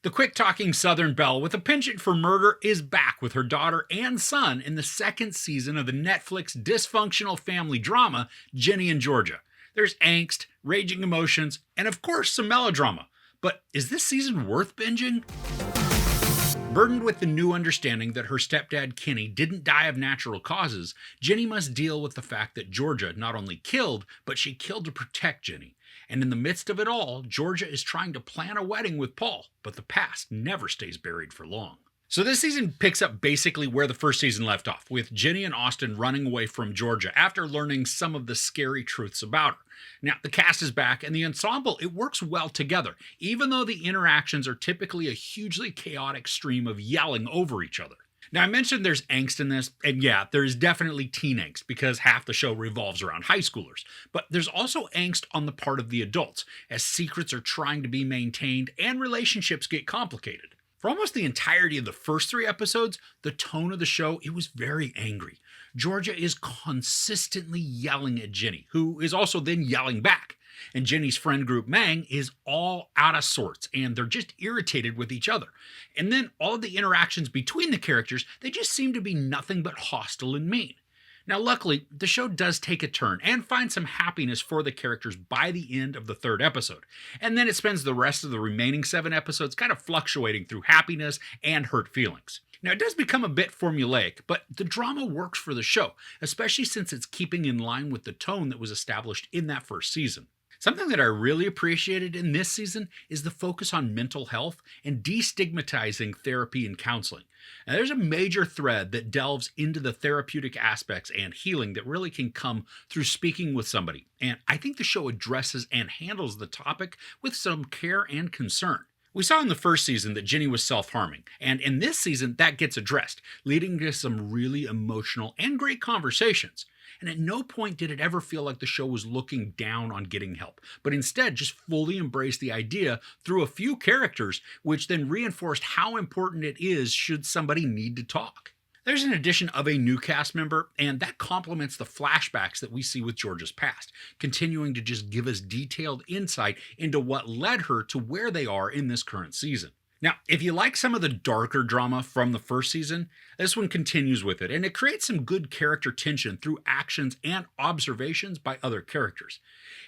The quick-talking Southern belle with a penchant for murder is back with her daughter and son in the second season of the Netflix dysfunctional family drama, Ginny and Georgia. There's angst, raging emotions, and of course some melodrama. But is this season worth binging? Burdened with the new understanding that her stepdad Kenny didn't die of natural causes, Ginny must deal with the fact that Georgia not only killed, but she killed to protect Ginny. And in the midst of it all, Georgia is trying to plan a wedding with Paul, but the past never stays buried for long. So this season picks up basically where the first season left off, with Ginny and Austin running away from Georgia after learning some of the scary truths about her. Now, the cast is back, and the ensemble, it works well together, even though the interactions are typically a hugely chaotic stream of yelling over each other. Now, I mentioned there's angst in this, and yeah, there's definitely teen angst because half the show revolves around high schoolers. But there's also angst on the part of the adults, as secrets are trying to be maintained and relationships get complicated. For almost the entirety of the first 3 episodes, the tone of the show, it was very angry. Georgia is consistently yelling at Ginny, who is also then yelling back. And Ginny's friend group Mang is all out of sorts, and they're just irritated with each other. And then all of the interactions between the characters, they just seem to be nothing but hostile and mean. Now, luckily, the show does take a turn and find some happiness for the characters by the end of the 3rd episode. And then it spends the rest of the remaining 7 episodes kind of fluctuating through happiness and hurt feelings. Now, it does become a bit formulaic, but the drama works for the show, especially since it's keeping in line with the tone that was established in that first season. Something that I really appreciated in this season is the focus on mental health and destigmatizing therapy and counseling. Now, there's a major thread that delves into the therapeutic aspects and healing that really can come through speaking with somebody, and I think the show addresses and handles the topic with some care and concern. We saw in the first season that Ginny was self-harming, and in this season that gets addressed, leading to some really emotional and great conversations. And at no point did it ever feel like the show was looking down on getting help, but instead just fully embraced the idea through a few characters, which then reinforced how important it is should somebody need to talk. There's an addition of a new cast member, and that complements the flashbacks that we see with Georgia's past, continuing to just give us detailed insight into what led her to where they are in this current season. Now, if you like some of the darker drama from the first season, this one continues with it, and it creates some good character tension through actions and observations by other characters.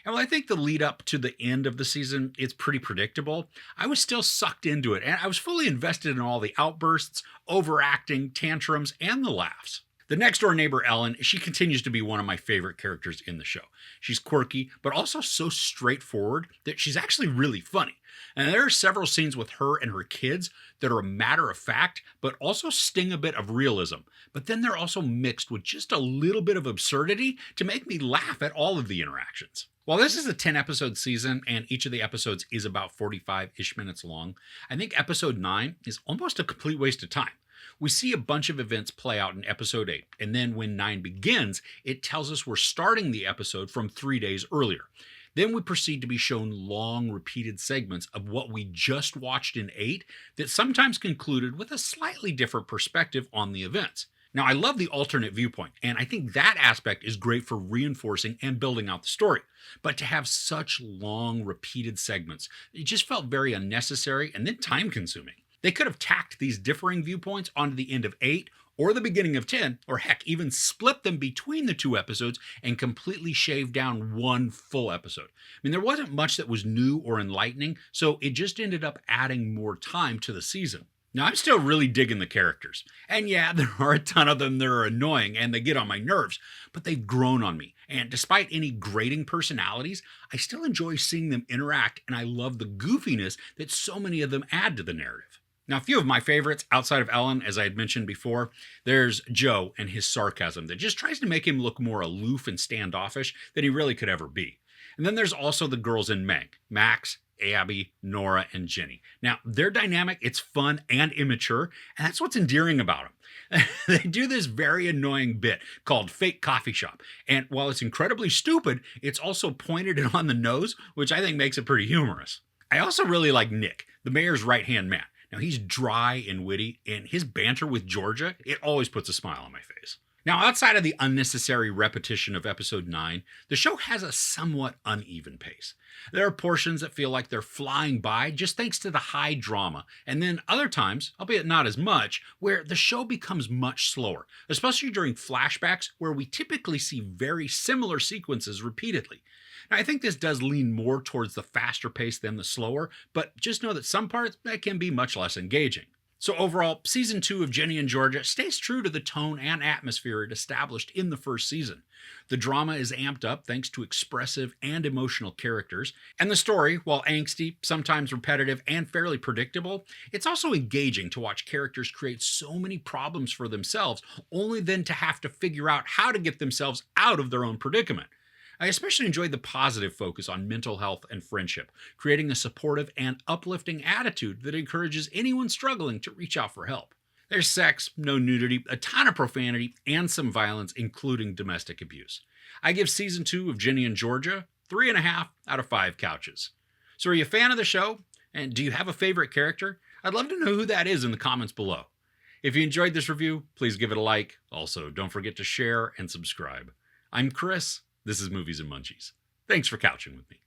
And while I think the lead up to the end of the season is pretty predictable, I was still sucked into it, and I was fully invested in all the outbursts, overacting, tantrums, and the laughs. The next-door neighbor, Ellen, she continues to be one of my favorite characters in the show. She's quirky, but also so straightforward that she's actually really funny. And there are several scenes with her and her kids that are a matter of fact, but also sting a bit of realism. But then they're also mixed with just a little bit of absurdity to make me laugh at all of the interactions. While this is a 10-episode season and each of the episodes is about 45-ish minutes long, I think episode 9 is almost a complete waste of time. We see a bunch of events play out in episode 8, and then when 9 begins, it tells us we're starting the episode from 3 days earlier. Then we proceed to be shown long, repeated segments of what we just watched in 8 that sometimes concluded with a slightly different perspective on the events. Now, I love the alternate viewpoint, and I think that aspect is great for reinforcing and building out the story. But to have such long, repeated segments, it just felt very unnecessary and then time-consuming. They could have tacked these differing viewpoints onto the end of 8 or the beginning of 10, or heck, even split them between the 2 episodes and completely shave down one full episode. I mean, there wasn't much that was new or enlightening, so it just ended up adding more time to the season. Now, I'm still really digging the characters. And yeah, there are a ton of them that are annoying and they get on my nerves, but they've grown on me. And despite any grating personalities, I still enjoy seeing them interact, and I love the goofiness that so many of them add to the narrative. Now, a few of my favorites outside of Ellen, as I had mentioned before, there's Joe and his sarcasm that just tries to make him look more aloof and standoffish than he really could ever be. And then there's also the girls in Meg, Max, Abby, Nora, and Ginny. Now, their dynamic, it's fun and immature, and that's what's endearing about them. They do this very annoying bit called Fake Coffee Shop, and while it's incredibly stupid, it's also pointed and on the nose, which I think makes it pretty humorous. I also really like Nick, the mayor's right-hand man. Now, he's dry and witty, and his banter with Georgia, it always puts a smile on my face. Now, outside of the unnecessary repetition of episode 9, the show has a somewhat uneven pace. There are portions that feel like they're flying by just thanks to the high drama, and then other times, albeit not as much, where the show becomes much slower, especially during flashbacks where we typically see very similar sequences repeatedly. Now, I think this does lean more towards the faster pace than the slower, but just know that some parts that can be much less engaging. So overall, season 2 of Ginny and Georgia stays true to the tone and atmosphere it established in the first season. The drama is amped up thanks to expressive and emotional characters, and the story, while angsty, sometimes repetitive, and fairly predictable, it's also engaging to watch characters create so many problems for themselves, only then to have to figure out how to get themselves out of their own predicament. I especially enjoyed the positive focus on mental health and friendship, creating a supportive and uplifting attitude that encourages anyone struggling to reach out for help. There's sex, no nudity, a ton of profanity, and some violence, including domestic abuse. I give season 2 of Ginny and Georgia 3.5 out of 5 couches. So are you a fan of the show? And do you have a favorite character? I'd love to know who that is in the comments below. If you enjoyed this review, please give it a like. Also, don't forget to share and subscribe. I'm Chris. This is Movies and Munchies. Thanks for couching with me.